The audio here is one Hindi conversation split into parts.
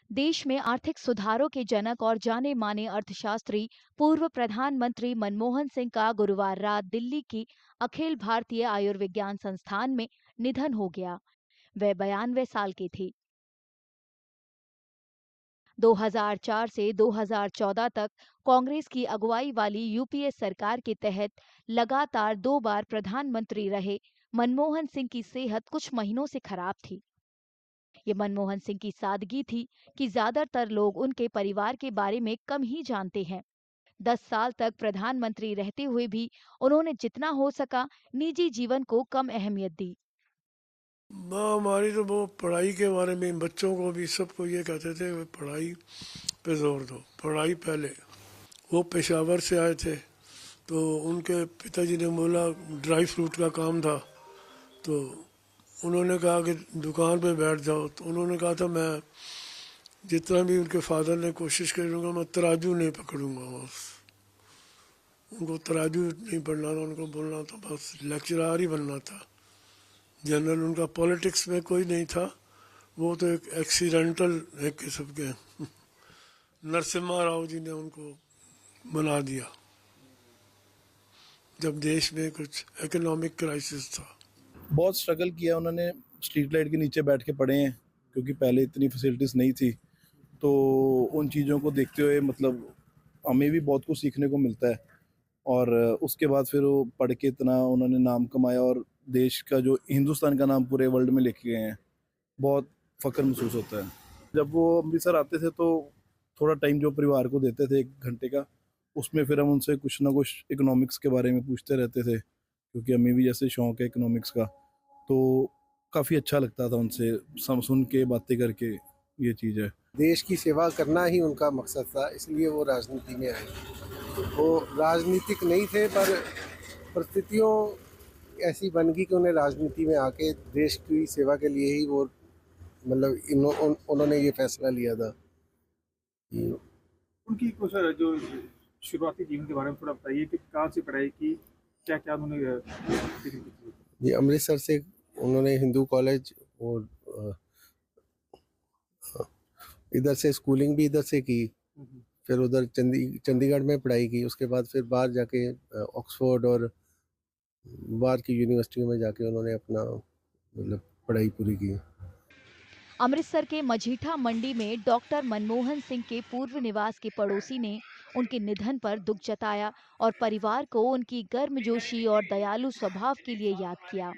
देश में आर्थिक सुधारों के जनक और जाने माने अर्थशास्त्री पूर्व प्रधानमंत्री मनमोहन सिंह का गुरुवार रात दिल्ली की अखिल भारतीय आयुर्विज्ञान संस्थान में निधन हो गया। वह 92 साल के थे। 2004 से 2014 तक कांग्रेस की अगुवाई वाली यूपीए सरकार के तहत लगातार 2 बार प्रधानमंत्री रहे मनमोहन सिंह की सेहत कुछ महीनों से खराब थी। ये मनमोहन सिंह की सादगी थी कि ज्यादातर लोग उनके परिवार के बारे में कम ही जानते हैं। 10 साल तक प्रधानमंत्री रहते हुए भी उन्होंने जितना हो सका निजी जीवन को कम अहमियत दी। हमारी तो वो पढ़ाई के बारे में बच्चों को भी सबको ये कहते थे कि पढ़ाई पे जोर दो, पढ़ाई पहले। वो पेशावर से आए थे, तो उनके पिताजी ने बोला ड्राई फ्रूट का काम था, तो उन्होंने कहा कि दुकान पे बैठ जाओ। तो उन्होंने कहा था मैं जितना भी उनके फादर ने कोशिश करूँगा मैं तराजू नहीं पकड़ूंगा। बस उनको तराजू नहीं पढ़ना था, उनको बोलना था बस लेक्चरार ही बनना था। जनरल उनका पॉलिटिक्स में कोई नहीं था, वो तो एक एक्सीडेंटल एक किस्म के नरसिम्हा राव जी ने उनको बना दिया जब देश में कुछ इकोनॉमिक क्राइसिस था। बहुत स्ट्रगल किया उन्होंने, स्ट्रीट लाइट के नीचे बैठ के पढ़े हैं क्योंकि पहले इतनी फैसिलिटीज़ नहीं थी। तो उन चीज़ों को देखते हुए मतलब हमें भी बहुत कुछ सीखने को मिलता है। और उसके बाद फिर वो पढ़ के इतना उन्होंने नाम कमाया और देश का जो हिंदुस्तान का नाम पूरे वर्ल्ड में लेके गए हैं। बहुत फ़ख्र महसूस होता है। जब वो अमृतसर आते थे तो थोड़ा टाइम जो परिवार को देते थे 1 घंटे का, उसमें फिर हम उनसे कुछ ना कुछ इकोनॉमिक्स के बारे में पूछते रहते थे क्योंकि हमें भी जैसे शौक है इकोनॉमिक्स का। तो काफ़ी अच्छा लगता था उनसे सुन के बातें करके। ये चीज़ है। देश की सेवा करना ही उनका मकसद था, इसलिए वो राजनीति में आए। वो राजनीतिक नहीं थे, पर परिस्थितियों ऐसी बन गई कि उन्हें राजनीति में आके देश की सेवा के लिए ही वो मतलब उन्होंने ये फैसला लिया था। उनकी कुछ जो शुरुआती जीवन के बारे में थोड़ा बताइए कि कहाँ से पढ़ाई की, क्या क्या उन्होंने ये अमृतसर से उन्होंने हिंदू कॉलेज और इधर से स्कूलिंग भी इधर से की, फिर उधर चंडीगढ़ में पढ़ाई की। उसके बाद फिर बाहर जाके ऑक्सफोर्ड और बाहर की यूनिवर्सिटियों में जाके उन्होंने अपना मतलब पढ़ाई पूरी की। अमृतसर के मजीठा मंडी में डॉक्टर मनमोहन सिंह के पूर्व निवास के पड़ोसी ने उनके निधन पर दुख जताया और परिवार को उनकी गर्मजोशी और दयालु स्वभाव के लिए याद किया।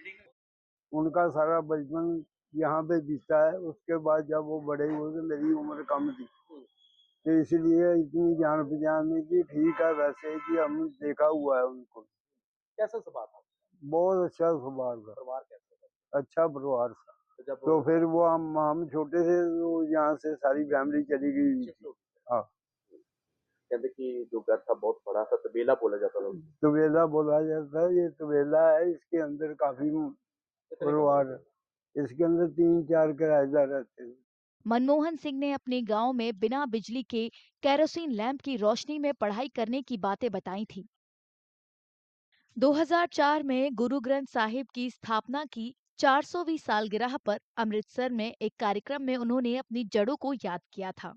उनका सारा बचपन यहाँ पे बीता है। उसके बाद जब वो बड़े हुए तो मेरी उम्र कम थी, तो इसलिए इतनी जान पहचान नहीं थी। ठीक है, वैसे कि हम देखा हुआ है उनको। कैसा स्वभाव था? बहुत अच्छा स्वभाव था, परिवार कैसा था? अच्छा परिवार था। तो फिर वो हम छोटे थे तो यहाँ से सारी फैमिली चली गई थी। हाँ, कहते कि जो घर था बहुत बड़ा था, तबेला बोला जाता था। तबेला बोला जाता है। ये तबेला है, इसके अंदर काफी परिवार है। इसके अंदर 3-4 किराएदार रहते हैं। मनमोहन सिंह ने अपने गांव में बिना बिजली के केरोसिन लैंप की रोशनी में पढ़ाई करने की बातें बताई थी। 2004 में गुरु ग्रंथ साहिब की स्थापना की 400वीं सालगिरह पर अमृतसर में एक कार्यक्रम में उन्होंने अपनी जड़ों को याद किया था।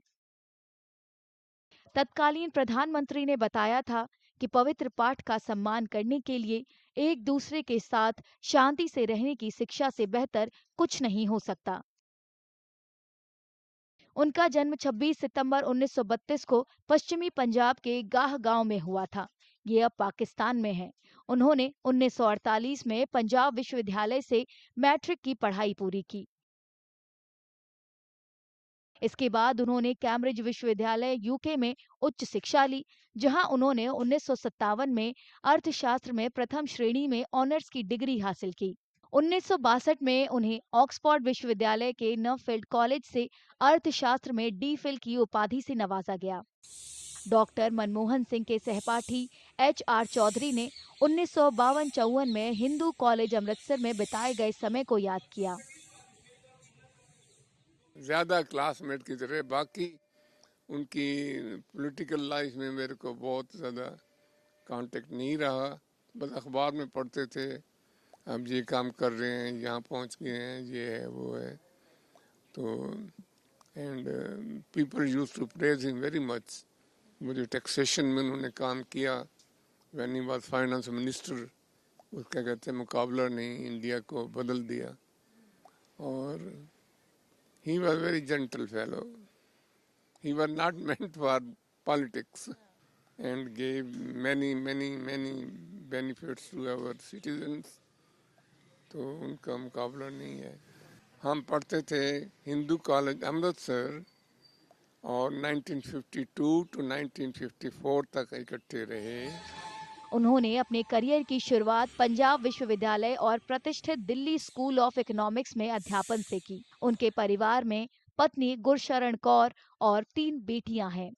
तत्कालीन प्रधानमंत्री ने बताया था कि पवित्र पाठ का सम्मान करने के लिए एक दूसरे के साथ शांति से रहने की शिक्षा से बेहतर कुछ नहीं हो सकता। उनका जन्म 26 सितंबर 1932 को पश्चिमी पंजाब के गाह गांव में हुआ था। ये अब पाकिस्तान में है। उन्होंने 1948 में पंजाब विश्वविद्यालय से मैट्रिक की पढ़ाई पूरी की। इसके बाद उन्होंने कैम्ब्रिज विश्वविद्यालय यूके में उच्च शिक्षा ली, जहां उन्होंने 1957 में अर्थशास्त्र में प्रथम श्रेणी में ऑनर्स की डिग्री हासिल की। 1962 में उन्हें ऑक्सफोर्ड विश्वविद्यालय के नफील्ड कॉलेज से अर्थशास्त्र में डी.फिल की उपाधि से नवाजा गया। डॉक्टर मनमोहन सिंह के सहपाठी एच.आर. चौधरी ने 1952-54 में हिंदू कॉलेज अमृतसर में बिताए गए समय को याद किया। ज़्यादा क्लासमेट की तरह, बाकी उनकी पॉलिटिकल लाइफ में मेरे को बहुत ज़्यादा कांटेक्ट नहीं रहा। बस अखबार में पढ़ते थे, हम ये काम कर रहे हैं, यहाँ पहुँच गए हैं, ये है वो है। तो and people used to praise him very much. वो जो टैक्सेशन में उन्होंने काम किया, when he was finance minister, उसका कहते हैं मुकाबला नहीं, इंडिया को बदल दिया। और he was very gentle fellow. He was not meant for politics and gave many benefits to our citizens. तो उनका मुकाबला नहीं है। हम पढ़ते थे हिंदू कॉलेज अमृतसर और 1952 टू 1954 तक इकट्ठे रहे। उन्होंने अपने करियर की शुरुआत पंजाब विश्वविद्यालय और प्रतिष्ठित दिल्ली स्कूल ऑफ इकोनॉमिक्स में अध्यापन से की। उनके परिवार में पत्नी गुरशरण कौर और 3 बेटियां हैं।